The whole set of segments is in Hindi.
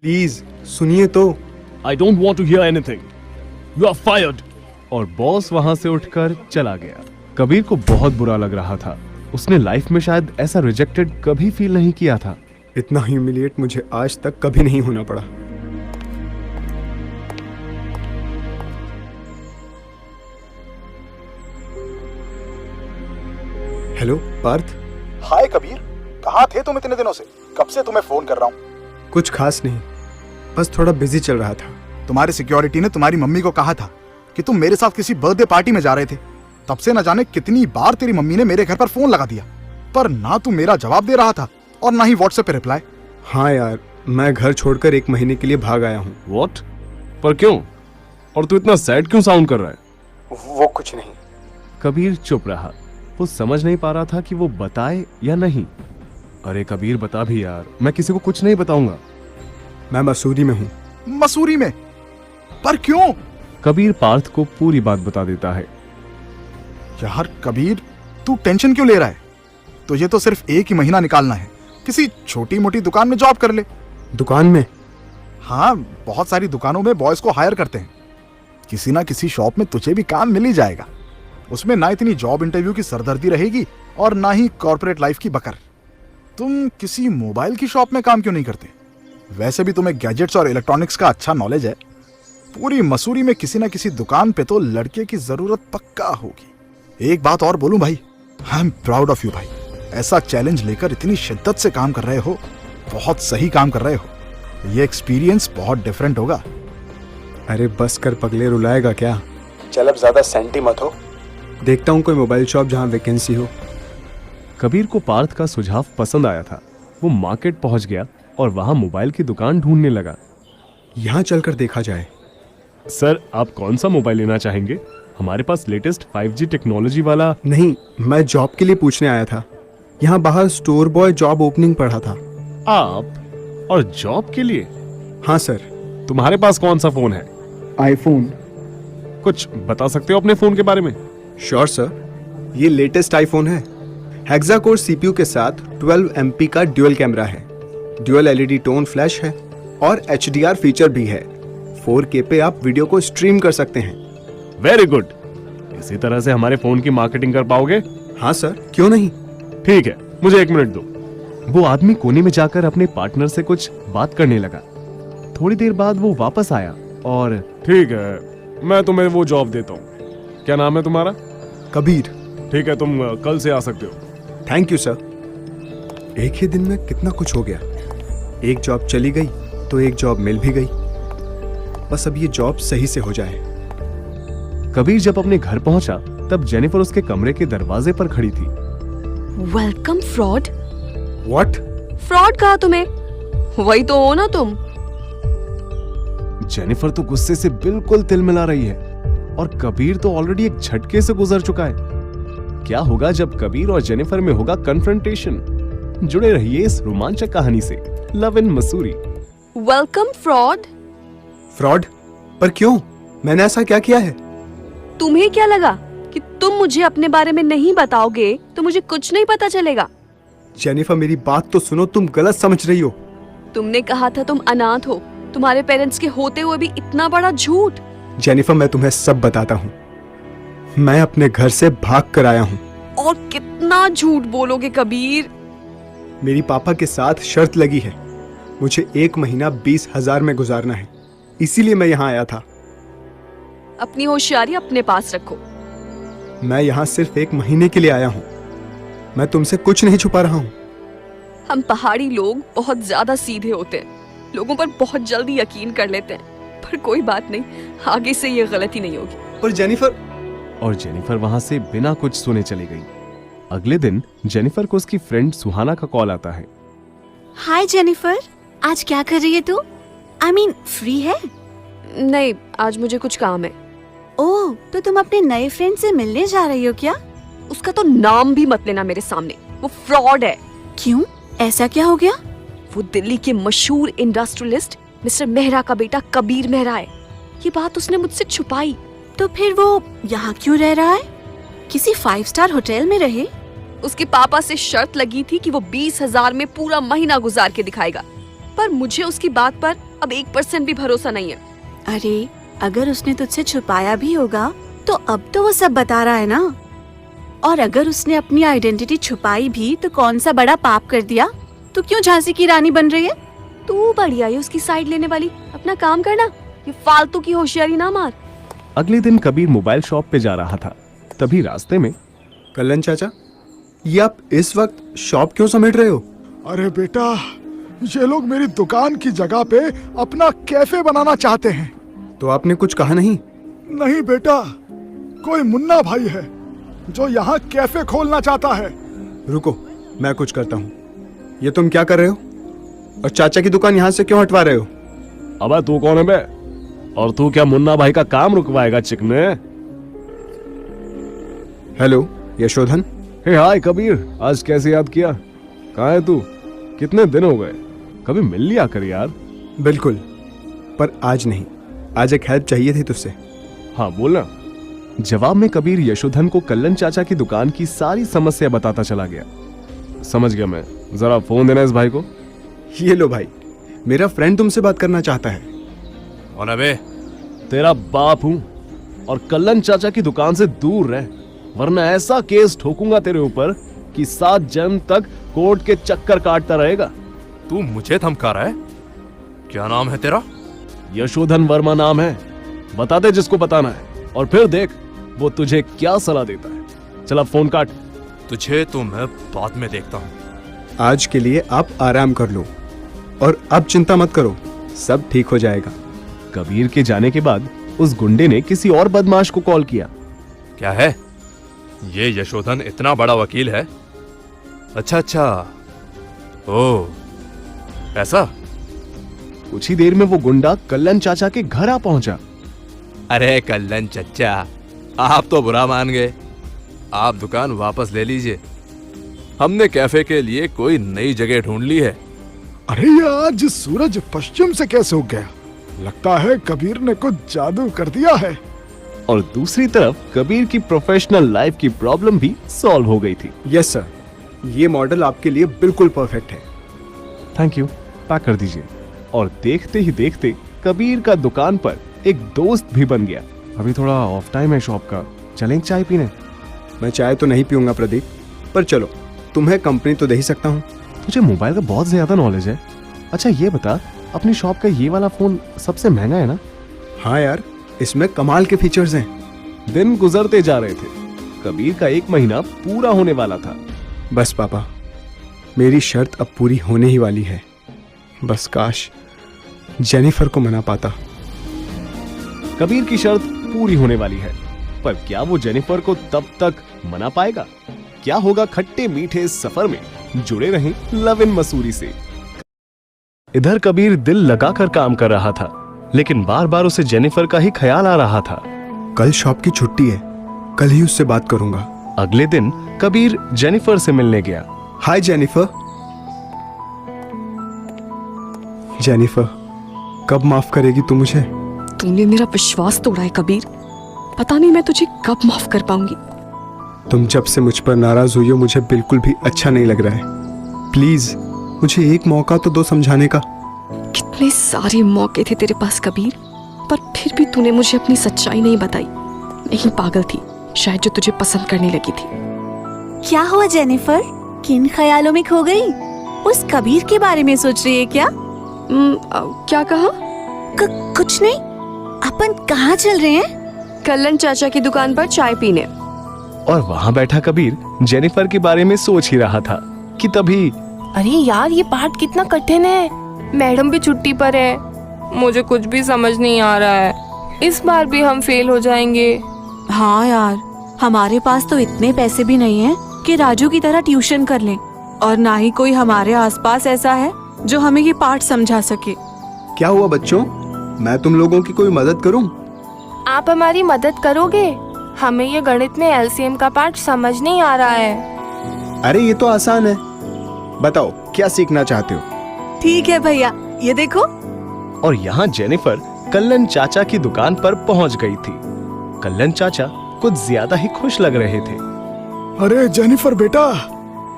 प्लीज सुनिए तो। I don't want to hear anything. You are fired. और बॉस वहां से उठकर चला गया। कबीर को बहुत बुरा लग रहा था। उसने लाइफ में शायद ऐसा रिजेक्टेड कभी फील नहीं किया था। इतना ह्यूमिलिएट मुझे आज तक कभी नहीं होना पड़ा। हेलो पार्थ। हाय कबीर, कहाँ थे तुम इतने दिनों से? कब से तुम्हें फोन कर रहा हूँ। कुछ खास नहीं, बस थोड़ा बिजी चल रहा था। तुम्हारी सिक्योरिटी ने तुम्हारी मम्मी को कहा था कि तुम मेरे साथ किसी बर्थडे पार्टी में जा रहे थे। तब से न जाने कितनी बार तेरी मम्मी ने मेरे घर पर फोन लगा दिया, पर ना तू मेरा जवाब दे रहा था और ना ही व्हाट्सएप पे रिप्लाई। हाँ यार, मैं घर छोड़कर 1 महीने के लिए भाग आया हूँ। What? पर क्यों? और तू इतना सैड क्यों साउंड कर रहा है? वो कुछ नहीं। कबीर चुप रहा। वो समझ नहीं पा रहा था कि वो बताए या नहीं। अरे कबीर बता भी यार, मैं किसी को कुछ नहीं बताऊंगा। मैं मसूरी में हूँ। मसूरी में? पर क्यों? कबीर पार्थ को पूरी बात बता देता है। यार कबीर, तू टेंशन क्यों ले रहा है? तुझे तो सिर्फ 1 ही महीना निकालना है। किसी छोटी मोटी दुकान में जॉब कर ले। दुकान में? हाँ, बहुत सारी दुकानों में बॉयज को हायर करते हैं। किसी ना किसी शॉप में तुझे भी काम मिल ही जाएगा। उसमें ना इतनी जॉब इंटरव्यू की सरदर्दी रहेगी और ना ही कॉर्पोरेट लाइफ की बकर। तुम किसी मोबाइल की शॉप में काम क्यों नहीं करते? वैसे भी तुम्हें गैजेट्स और इलेक्ट्रॉनिक्स का अच्छा नॉलेज है। पूरी मसूरी में किसी ना किसी दुकान पे तो लड़के की जरूरत पक्का होगी। एक बात और बोलूं भाई, I am proud of you भाई। ऐसा चैलेंज लेकर इतनी शिद्दत से काम कर रहे हो, बहुत सही काम कर रहे हो। ये एक्सपीरियंस बहुत डिफरेंट होगा। अरे बस कर पगले, रुलाएगा क्या? चल अब ज्यादा सेंटी मत हो। देखता हूँ कोई मोबाइल शॉप जहाँ वैकेंसी हो। कबीर को पार्थ का सुझाव पसंद आया था। वो मार्केट पहुंच गया और वहां मोबाइल की दुकान ढूंढने लगा। यहाँ चलकर देखा जाए। सर, आप कौन सा मोबाइल लेना चाहेंगे? हमारे पास लेटेस्ट 5G टेक्नोलॉजी वाला। नहीं, मैं जॉब के लिए पूछने आया था। यहाँ बाहर स्टोर बॉय जॉब ओपनिंग पढ़ा था। आप? और जॉब के लिए? हाँ सर। तुम्हारे पास कौन सा फोन है? आईफोन। कुछ बता सकते हो अपने फोन के बारे में? श्योर सर, ये लेटेस्ट आईफोन है। हेक्सा कोर सीपीयू के साथ 12 MP का ड्यूअल कैमरा है, ड्यूअल LED टोन फ्लैश है और HDR फीचर भी है। 4K पे आप वीडियो को स्ट्रीम कर सकते हैं। Very good. इसी तरह से हमारे फोन की मार्केटिंग कर पाओगे? हाँ सर, क्यों नहीं। ठीक है, मुझे 1 मिनट दो। वो आदमी कोने में जाकर अपने पार्टनर से कुछ बात करने लगा। थोड़ी देर बाद वो वापस आया और ठीक है, मैं तुम्हें वो जॉब देता हूँ। क्या नाम है तुम्हारा? कबीर। ठीक है, तुम कल से आ सकते हो। Thank you sir. एक ही दिन में कितना कुछ हो गया। एक जॉब चली गई तो एक जॉब मिल भी गई। बस अब ये जॉब सही से हो जाए। कबीर जब अपने घर पहुंचा तब जेनिफर उसके कमरे के दरवाजे पर खड़ी थी। Welcome fraud. व्हाट? फ्रॉड कहा तुम्हें? वही तो हो ना तुम। जेनिफर तो गुस्से से बिल्कुल तिलमिला रही है और कबीर तो ऑलरेडी एक झटके से गुजर चुका है। क्या होगा जब कबीर और जेनिफर में होगा कन्फ्रंटेशन? जुड़े रहिए इस रोमांचक कहानी से। Love in Mussoorie. Welcome fraud. Fraud? पर क्यों? मैंने ऐसा क्या किया है? तुम्हें क्या लगा कि तुम मुझे अपने बारे में नहीं बताओगे तो मुझे कुछ नहीं पता चलेगा? जेनिफर मेरी बात तो सुनो, तुम गलत समझ रही हो। तुमने कहा था तुम अनाथ हो। तुम्हारे पेरेंट्स के होते हुए भी इतना बड़ा झूठ। जेनिफर, मैं तुम्हें सब बताता हूँ। मैं अपने घर से भाग कर आया हूँ। और कितना झूठ बोलोगे कबीर? मेरी पापा के साथ शर्त लगी है। मुझे 1 महीना 20,000 में गुजारना है, इसीलिए मैं यहाँ आया था। अपनी होशियारी अपने पास रखो। मैं यहाँ सिर्फ 1 महीने के लिए आया हूँ। मैं तुमसे कुछ नहीं छुपा रहा हूँ। हम पहाड़ी लोग बहुत ज्यादा सीधे होते हैं, लोगों पर बहुत जल्दी यकीन कर लेते हैं। पर कोई बात नहीं, आगे से ये गलती नहीं होगी। पर जेनिफर। और जेनिफर वहां से बिना कुछ सुने चली गई। अगले दिन जेनिफर को उसकी फ्रेंड सुहाना का कॉल आता है। हाय जेनिफर, आज क्या कर रही है तू? आई मीन फ्री है? नहीं, आज मुझे कुछ काम है। ओह, तो तुम अपने नए फ्रेंड से मिलने जा रही हो क्या? उसका तो नाम भी मत लेना मेरे सामने। वो फ्रॉड है। क्यों, ऐसा क्या हो गया? वो दिल्ली के मशहूर इंडस्ट्रियलिस्ट मिस्टर मेहरा का बेटा कबीर मेहरा है। ये बात उसने मुझसे छुपाई। तो फिर वो यहाँ क्यों रह रहा है? किसी 5 स्टार होटल में रहे? उसके पापा से शर्त लगी थी कि वो 20,000 में पूरा महीना गुजार के दिखाएगा, पर मुझे उसकी बात पर अब 1% भी भरोसा नहीं है। अरे अगर उसने तुझसे छुपाया भी होगा तो अब तो वो सब बता रहा है ना। और अगर उसने अपनी आइडेंटिटी छुपाई भी तो कौन सा बड़ा पाप कर दिया? तू क्यों झांसी की रानी बन रही है? तू बढ़िया है उसकी साइड लेने वाली, अपना काम करना, ये फालतू की होशियारी ना मार। अगले दिन कबीर मोबाइल शॉप पे जा रहा था, तभी रास्ते में कल्याण चाचा, ये आप इस वक्त शॉप क्यों समेट रहे हो? अरे बेटा, ये लोग मेरी दुकान की जगह पे अपना कैफे बनाना चाहते हैं। तो आपने कुछ कहा नहीं? नहीं बेटा, कोई मुन्ना भाई है जो यहाँ कैफे खोलना चाहता है। रुको, मैं कुछ करता हूँ। ये तुम क्या कर रहे हो? और चाचा की दुकान यहाँ से क्यों हटवा रहे हो? अबे तू कौन है बे? और तू क्या मुन्ना भाई का काम रुकवाएगा चिकने? हेलो यशोधन। हे हाय कबीर, आज कैसे याद किया? कहाँ है तू? कितने दिन हो गए, कभी मिल लिया कर यार। बिल्कुल, पर आज नहीं। आज एक हेल्प चाहिए थी तुझसे। हाँ बोलना। जवाब में कबीर यशोधन को कल्याण चाचा की दुकान की सारी समस्या बताता चला गया। समझ गया मैं, जरा फोन देना इस भाई को। ये लो भाई, मेरा फ्रेंड तुमसे बात करना चाहता है। और अबे तेरा बाप हूं और कल्याण चाचा की दुकान से दूर रह, वरना ऐसा केस ठोकूंगा तेरे ऊपर कि 7 जन्म तक कोर्ट के चक्कर काटता रहेगा। तू मुझे धमका रहा है? क्या नाम है तेरा? यशोधन वर्मा नाम है, बता दे जिसको बताना है, और फिर देख वो तुझे क्या सलाह देता है। चला फोन काट। तुझे तो मैं बाद में देखता हूँ। आज के लिए आप आराम कर लो और अब चिंता मत करो, सब ठीक हो जाएगा। कबीर के जाने के बाद उस गुंडे ने किसी और बदमाश को कॉल किया। क्या है? ये यशोधन इतना बड़ा वकील है? अच्छा, ओ ऐसा? कुछ ही देर में वो गुंडा कल्याण चाचा के घर आ पहुंचा। अरे कल्याण चच्चा, आप तो बुरा मान गए। आप दुकान वापस ले लीजिए, हमने कैफे के लिए कोई नई जगह ढूंढ ली है। अरे यार, सूरज पश्चिम से कैसे उग गया? लगता है कबीर ने कुछ जादू कर दिया है। और दूसरी तरफ कबीर की प्रोफेशनल लाइफ की प्रॉब्लम भी सॉल्व हो गई थी। यस सर, ये मॉडल आपके लिए बिल्कुल परफेक्ट है। थैंक यू, पैक कर दीजिए। और देखते ही देखते कबीर का दुकान पर एक दोस्त भी बन गया। अभी थोड़ा ऑफ टाइम है शॉप का, चलें चाय पीने? मैं चाय तो नहीं पीऊंगा प्रदीप, पर चलो, तुम्हें कंपनी तो दे ही सकता हूँ। तुझे मोबाइल का बहुत ज्यादा नॉलेज है। अच्छा ये बता, अपनी शॉप का ये वाला फोन सबसे महंगा है ना? हाँ यार, इसमें कमाल के फीचर्स हैं। दिन गुजरते जा रहे थे, कबीर का 1 महीना पूरा होने वाला था। बस पापा, मेरी शर्त अब पूरी होने ही वाली है। बस काश जेनिफर को मना पाता। कबीर की शर्त पूरी होने वाली है, पर क्या वो जेनिफर को तब तक मना पाएगा? क्या होगा खट्टे मीठे इस सफर में? जुड़े रहें लव इन मसूरी से। इधर कबीर दिल लगाकर काम कर रहा था, लेकिन बार बार उसे जेनिफर का ही ख्याल आ रहा था। कल शॉप की छुट्टी है, कल ही उससे बात करूंगा। अगले दिन कबीर जेनिफर से मिलने गया। हाय जेनिफर। जेनिफर, कब माफ करेगी तू मुझे? तूने मेरा विश्वास तोड़ा है कबीर, पता नहीं मैं तुझे कब माफ कर पाऊंगी। तुम जब से मुझ पर नाराज हुई हो, मुझे बिल्कुल भी अच्छा नहीं लग रहा है। प्लीज मुझे एक मौका तो दो समझाने का। कितने सारे मौके थे तेरे पास कबीर, पर फिर भी तूने मुझे अपनी सच्चाई नहीं बताई। मैं ही पागल थी शायद, जो तुझे पसंद करने लगी थी। क्या हुआ जेनिफर, किन ख्यालों में खो गई? उस कबीर के बारे में सोच रही है क्या? क्या कहा? कुछ नहीं। अपन कहाँ चल रहे हैं? कल्याण चाचा की दुकान पर चाय पीने। और वहाँ बैठा कबीर जेनिफर के बारे में सोच ही रहा था कि तभी अरे यार, ये पार्ट कितना कठिन है। मैडम भी छुट्टी पर है, मुझे कुछ भी समझ नहीं आ रहा है। इस बार भी हम फेल हो जाएंगे। हाँ यार, हमारे पास तो इतने पैसे भी नहीं हैं कि राजू की तरह ट्यूशन कर लें, और ना ही कोई हमारे आसपास ऐसा है जो हमें ये पाठ समझा सके। क्या हुआ बच्चों, मैं तुम लोगों की कोई मदद करूं? आप हमारी मदद करोगे? हमें ये गणित में एलसीएम का पाठ समझ नहीं आ रहा है। अरे ये तो आसान है, बताओ क्या सीखना चाहते हो? ठीक है भैया, ये देखो। और यहाँ जेनिफर कल्याण चाचा की दुकान पर पहुँच गई थी। कल्याण चाचा कुछ ज्यादा ही खुश लग रहे थे। अरे जेनिफर बेटा,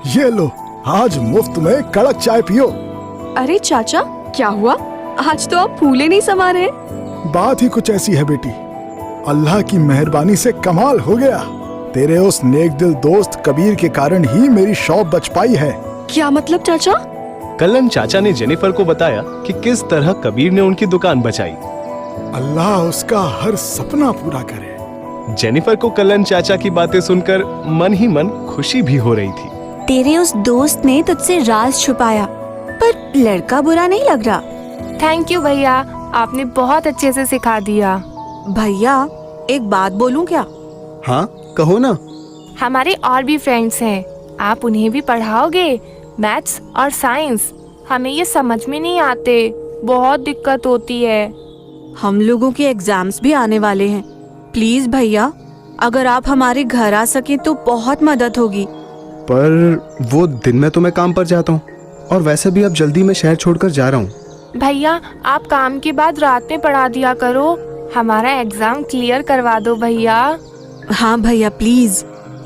ये लो, आज मुफ्त में कड़क चाय पियो। अरे चाचा, क्या हुआ? आज तो आप फूले नहीं समा रहे। बात ही कुछ ऐसी है बेटी, अल्लाह की मेहरबानी से कमाल हो गया। तेरे उस नेक दिल दोस्त कबीर के कारण ही मेरी शॉप बच पाई है। क्या मतलब चाचा? कल्लन चाचा ने जेनिफर को बताया कि किस तरह कबीर ने उनकी दुकान बचाई। अल्लाह उसका हर सपना पूरा करे। जेनिफर को कल्लन चाचा की बातें सुनकर मन ही मन खुशी भी हो रही थी। तेरे उस दोस्त ने तुझसे राज छुपाया, पर लड़का बुरा नहीं लग रहा। थैंक यू भैया, आपने बहुत अच्छे से सिखा दिया। भैया एक बात बोलूं क्या? हाँ कहो ना। हमारे और भी फ्रेंड्स हैं, आप उन्हें भी पढ़ाओगे? मैथ्स और साइंस हमें ये समझ में नहीं आते, बहुत दिक्कत होती है। हम लोगों के एग्जाम्स भी आने वाले हैं। प्लीज भैया, अगर आप हमारे घर आ सके तो बहुत मदद होगी। पर वो दिन में तो मैं काम पर जाता हूँ, और वैसे भी अब जल्दी मैं शहर छोड़कर जा रहा हूँ। भैया आप काम के बाद रात में पढ़ा दिया करो, हमारा एग्जाम क्लियर करवा दो भैया। हाँ भैया प्लीज।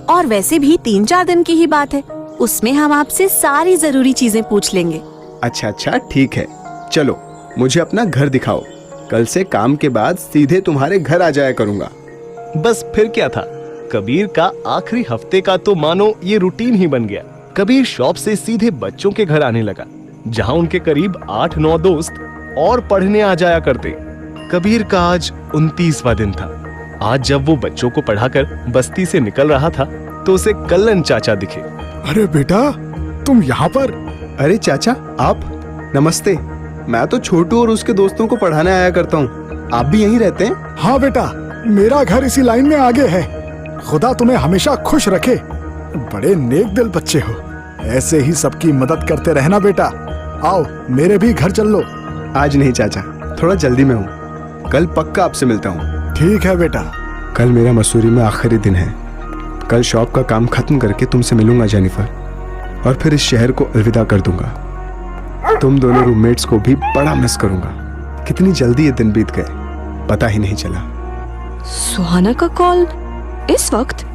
और वैसे भी 3-4 दिन की ही बात है, उसमें हम आपसे सारी जरूरी चीजें पूछ लेंगे। अच्छा ठीक है, चलो मुझे अपना घर दिखाओ। कल से काम के बाद सीधे तुम्हारे घर आ जाया करूंगा। बस फिर क्या था, कबीर का आखिरी हफ्ते का तो मानो ये रूटीन ही बन गया। कबीर शॉप से सीधे बच्चों के घर आने लगा, जहां उनके करीब 8-9 दोस्त और पढ़ने आ जाया करते। कबीर का आज 29वां दिन था। आज जब वो बच्चों को पढ़ाकर बस्ती से निकल रहा था तो उसे कल्लन चाचा दिखे। अरे बेटा तुम यहाँ पर? अरे चाचा आप, नमस्ते। मैं तो छोटू और उसके दोस्तों को पढ़ाने आया करता हूँ। आप भी यहीं रहते हैं? हाँ बेटा, मेरा घर इसी लाइन में आगे है। खुदा तुम्हें हमेशा खुश रखे। बड़े नेक दिल बच्चे हो, ऐसे ही सबकी मदद करते रहना बेटा। आओ मेरे भी घर चल लो। आज नहीं चाचा, थोड़ा जल्दी में हूँ। कल पक्का आपसे मिलता हूँ। ठीक है बेटा। कल मेरा मसूरी में आखिरी दिन है। कल शॉप का काम खत्म करके तुमसे मिलूंगा जेनिफर, और फिर इस शहर को अलविदा कर दूंगा। तुम दोनों रूममेट्स को भी बड़ा मिस करूंगा। कितनी जल्दी ये दिन बीत गए, पता ही नहीं चला। सुहाना का कॉल इस वक्त?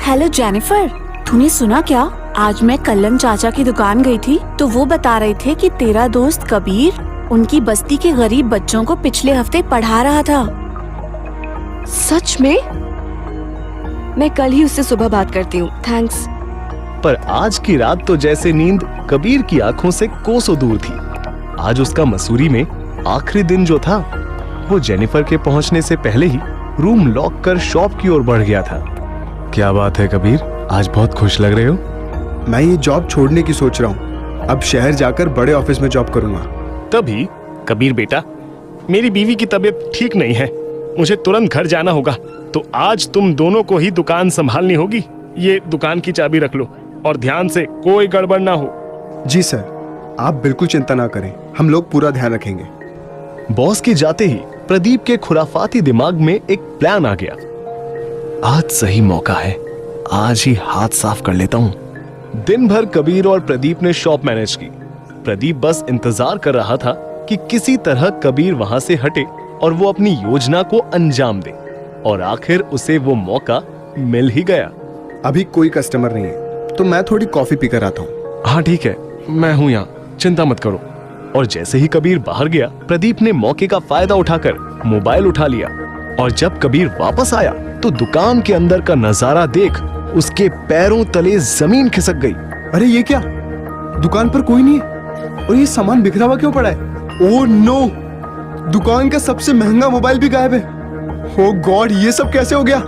हेलो जेनिफर, तूने सुना क्या? आज मैं कल्लन चाचा की दुकान गई थी तो वो बता रहे थे कि तेरा दोस्त कबीर उनकी बस्ती के गरीब बच्चों को पिछले हफ्ते पढ़ा रहा था। सच में? मैं कल ही उससे सुबह बात करती हूँ, थैंक्स। पर आज की रात तो जैसे नींद कबीर की आंखों से कोसों दूर थी। आज उसका मसूरी में आखिरी दिन जो था, वो जेनिफर के पहुंचने से पहले ही रूम लॉक कर शॉप की ओर बढ़ गया था। क्या बात है कबीर, आज बहुत खुश लग रहे हो? मैं ये जॉब छोड़ने की सोच रहा हूँ। अब शहर जाकर बड़े ऑफिस में जॉब करूंगा। तभी कबीर बेटा, मेरी बीवी की तबीयत ठीक नहीं है, मुझे तुरंत घर जाना होगा, तो आज तुम दोनों को ही दुकान संभालनी होगी। ये दुकान की चाबी रख लो और ध्यान से, कोई गड़बड़ ना हो। जी सर, आप बिल्कुल चिंता ना करें, हम लोग पूरा ध्यान रखेंगे। बॉस के जाते ही प्रदीप के खुराफाती दिमाग में एक प्लान आ गया। आज सही मौका है, आज ही हाथ साफ कर लेता हूँ। दिन भर कबीर और प्रदीप ने शॉप मैनेज की। प्रदीप बस इंतजार कर रहा था कि किसी तरह कबीर वहां से हटे और वो अपनी योजना को अंजाम दे, और आखिर उसे वो मौका मिल ही गया। अभी कोई कस्टमर नहीं है, तो मैं थोड़ी कॉफी पीकर आता हूँ। हाँ ठीक है, मैं हूँ यहाँ, चिंता मत करो। और जैसे ही कबीर बाहर गया, प्रदीप ने मौके का फायदा उठाकर मोबाइल उठा लिया, और जब कबीर वापस आया तो दुकान के अंदर का नजारा देख उसके पैरों तले जमीन खिसक गई। अरे ये क्या, दुकान पर कोई नहीं है, और ये सामान बिखरा हुआ क्यों पड़ा है? ओह नो, दुकान का सबसे महंगा मोबाइल भी गायब है। ओह गॉड, ये सब कैसे हो गया?